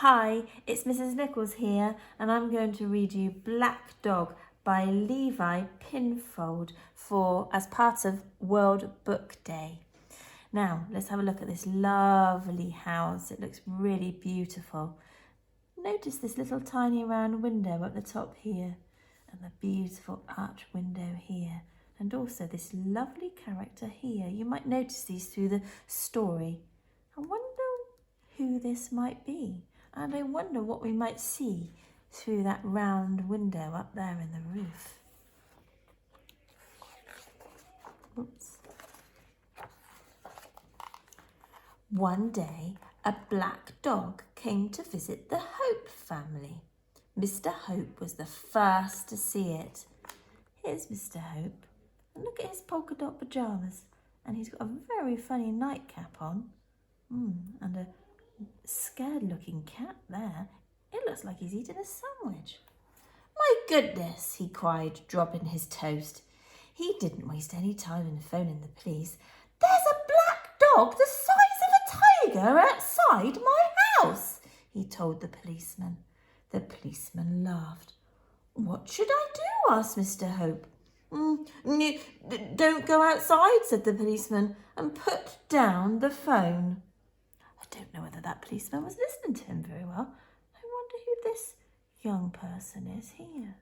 Hi, it's Mrs. Nicholls here, and I'm going to read you Black Dog by Levi Pinfold as part of World Book Day. Now, let's have a look at this lovely house. It looks really beautiful. Notice this little tiny round window at the top here, and the beautiful arch window here, and also this lovely character here. You might notice these through the story. I wonder who this might be. And I wonder what we might see through that round window up there in the roof. Oops. One day, a black dog came to visit the Hope family. Mr. Hope was the first to see it. Here's Mr. Hope. And look at his polka dot pyjamas. And he's got a very funny nightcap on. And a scared looking cat there. It looks like he's eating a sandwich. My goodness, he cried, dropping his toast. He didn't waste any time in phoning the police. There's a black dog the size of a tiger outside my house, he told the policeman. The policeman laughed. What should I do? Asked Mr. Hope. Don't go outside, said the policeman, and put down the phone. I don't know whether that policeman was listening to him very well. I wonder who this young person is here.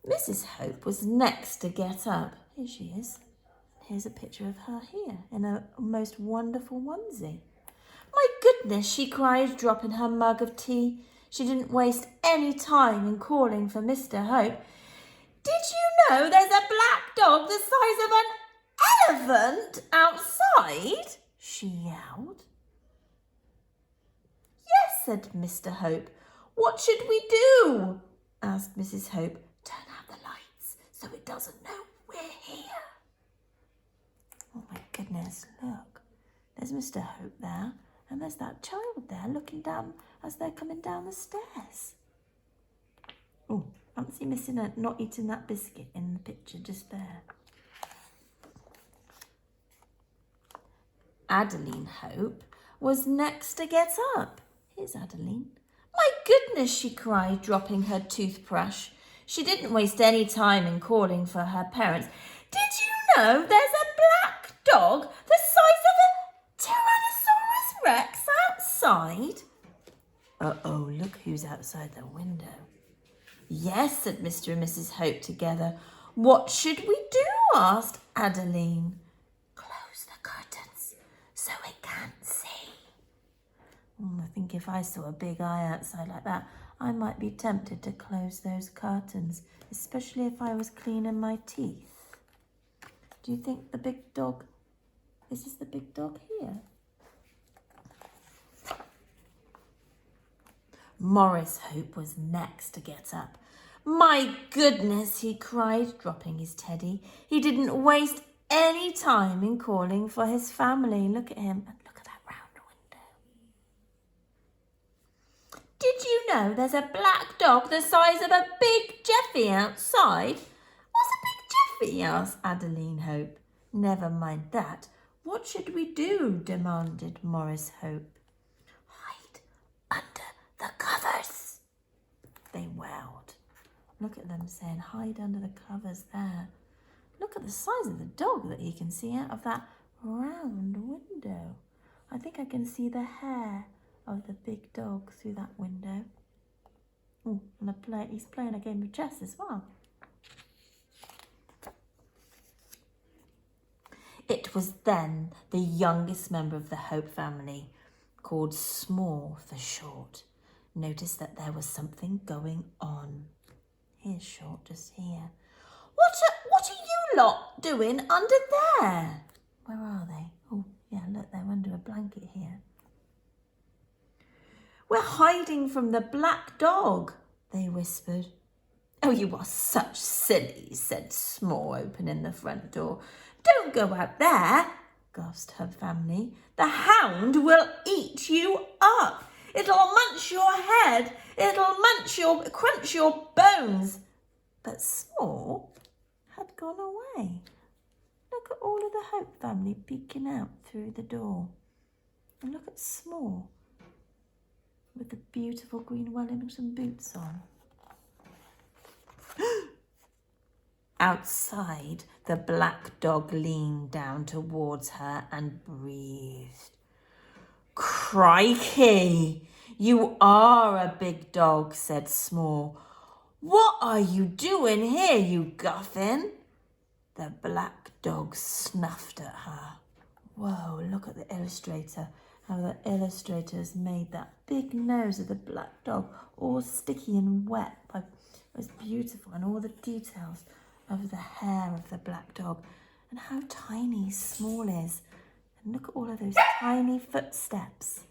Mrs. Hope was next to get up. Here she is. Here's a picture of her here in a most wonderful onesie. My goodness, she cried, dropping her mug of tea. She didn't waste any time in calling for Mr. Hope. Did you know there's a black dog the size of an elephant outside? She yelled. Yes, said Mr. Hope. What should we do? Asked Mrs. Hope. Turn out the lights so it doesn't know we're here. Oh my goodness, look. There's Mr. Hope there, and there's that child there looking down as they're coming down the stairs. Oh, fancy not eating that biscuit in the picture just there. Adeline Hope was next to get up. Here's Adeline. My goodness, she cried, dropping her toothbrush. She didn't waste any time in calling for her parents. Did you know there's a black dog the size of a Tyrannosaurus Rex outside? Uh-oh, look who's outside the window. Yes, said Mr. and Mrs. Hope together. What should we do? Asked Adeline. Close the curtains so it can't see. I think if I saw a big eye outside like that, I might be tempted to close those curtains, especially if I was cleaning my teeth. Do you think the big dog, is this the big dog here? Morris Hope was next to get up. My goodness, he cried, dropping his teddy. He didn't waste any time in calling for his family. Look at him and look at that round window. Did you know there's a black dog the size of a big Jeffy outside? What's a big Jeffy? Asked Adeline Hope. Never mind that. What should we do? Demanded Morris Hope. Hide under the covers, they wailed. Look at them saying, hide under the covers there. Look at the size of the dog that he can see out of that round window. I think I can see the hair of the big dog through that window. Oh, and he's playing a game of chess as well. It was then the youngest member of the Hope family, called Small for short, noticed that there was something going on. Here's Short, just here. What are you lot doing under there? Where are they? Oh, yeah, look, they're under a blanket here. We're hiding from the black dog, they whispered. Oh, you are such sillies, said Small, opening the front door. Don't go out there, gasped her family. The hound will eat you up. It'll munch your head. It'll crunch your bones. But Small had gone away. Look look at all of the Hope family peeking out through the door. And look at Small with the beautiful green Wellington boots on. Outside, the black dog leaned down towards her and breathed. Crikey, you are a big dog, said Small. What are you doing here, you guffin? The black dog snuffed at her. Whoa, look at the illustrator. How the illustrator has made that big nose of the black dog all sticky and wet. It was beautiful, and all the details of the hair of the black dog, and how tiny Small is. And look at all of those tiny footsteps.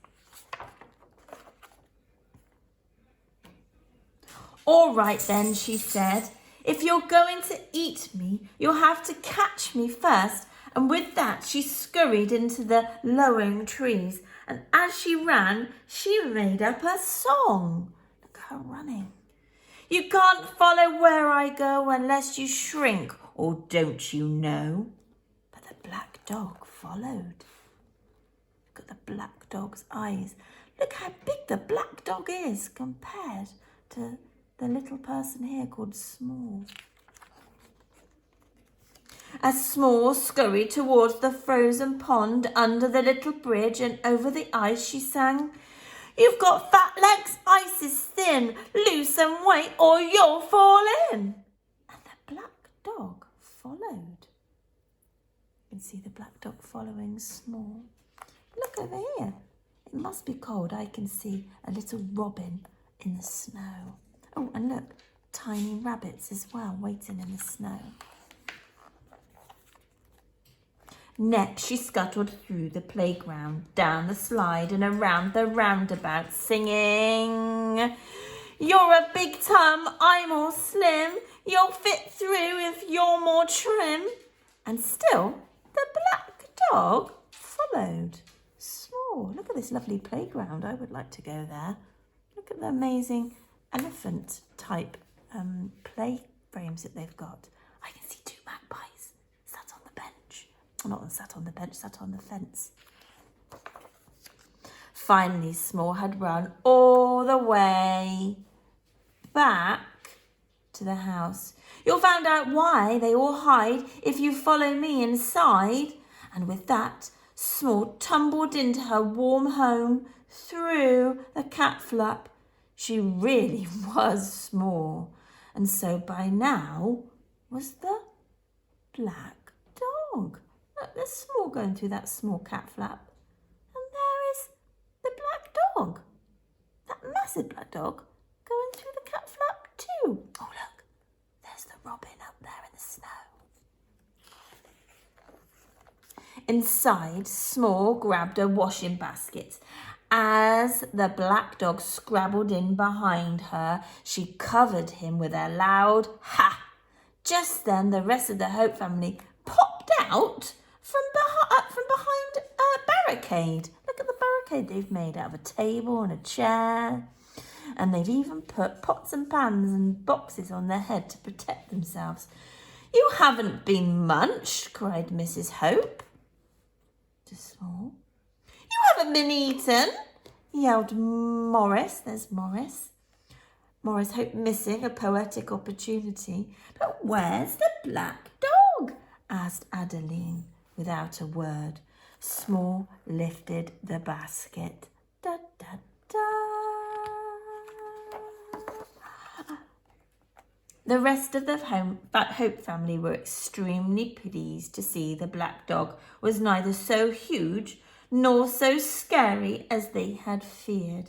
All right then, she said. If you're going to eat me, you'll have to catch me first. And with that, she scurried into the lowing trees. And as she ran, she made up a song. Look at her running. You can't follow where I go unless you shrink, or don't you know? But the black dog followed. Look at the black dog's eyes. Look how big the black dog is compared to the little person here called Small. As Small scurried towards the frozen pond under the little bridge and over the ice, she sang, You've got fat legs, ice is thin, lose some weight or you'll fall in. And the black dog followed. You can see the black dog following Small. Look over here. It must be cold. I can see a little robin in the snow. Oh, and look, tiny rabbits as well, waiting in the snow. Next, she scuttled through the playground, down the slide and around the roundabout, singing, You're a big Tom, I'm all slim, you'll fit through if you're more trim. And still, the black dog followed. Small. Look at this lovely playground. I would like to go there. Look at the amazing elephant type play frames that they've got. I can see two magpies sat on the bench. Not sat on the bench, sat on the fence. Finally, Small had run all the way back to the house. You'll find out why they all hide if you follow me inside. And with that, Small tumbled into her warm home through the cat flap. She really was small, and so by now was the black dog. Look, there's Small going through that small cat flap. And there is the black dog, that massive black dog, going through the cat flap too. Oh, look, there's the robin up there in the snow. Inside, Small grabbed a washing basket. As the black dog scrabbled in behind her, she covered him with a loud ha. Just then, the rest of the Hope family popped out from behind a barricade. Look at the barricade they've made out of a table and a chair. And they've even put pots and pans and boxes on their head to protect themselves. You haven't been munched, cried Mrs. Hope to Small. You haven't been eaten, yelled Morris. There's Morris. Morris Hope missing a poetic opportunity. But where's the black dog? Asked Adeline without a word. Small lifted the basket. Da, da, da. The rest of the Hope family were extremely pleased to see the black dog was neither so huge nor so scary as they had feared.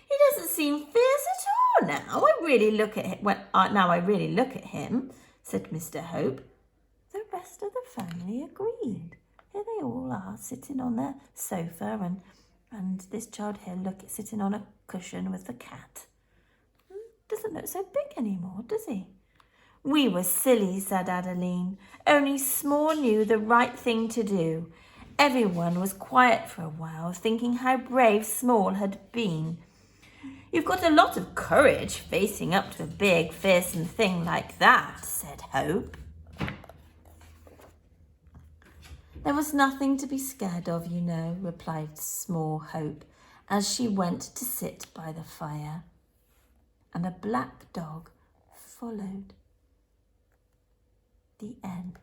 He doesn't seem fierce at all now. I really look at him, said Mr. Hope. The rest of the family agreed. Here they all are, sitting on their sofa, and this child here sitting on a cushion with the cat. Doesn't look so big anymore, does he? We were silly, said Adeline. Only Small knew the right thing to do. Everyone was quiet for a while, thinking how brave Small had been. You've got a lot of courage facing up to a big, fearsome thing like that, said Hope. There was nothing to be scared of, you know, replied small Hope, as she went to sit by the fire. And the black dog followed. The end.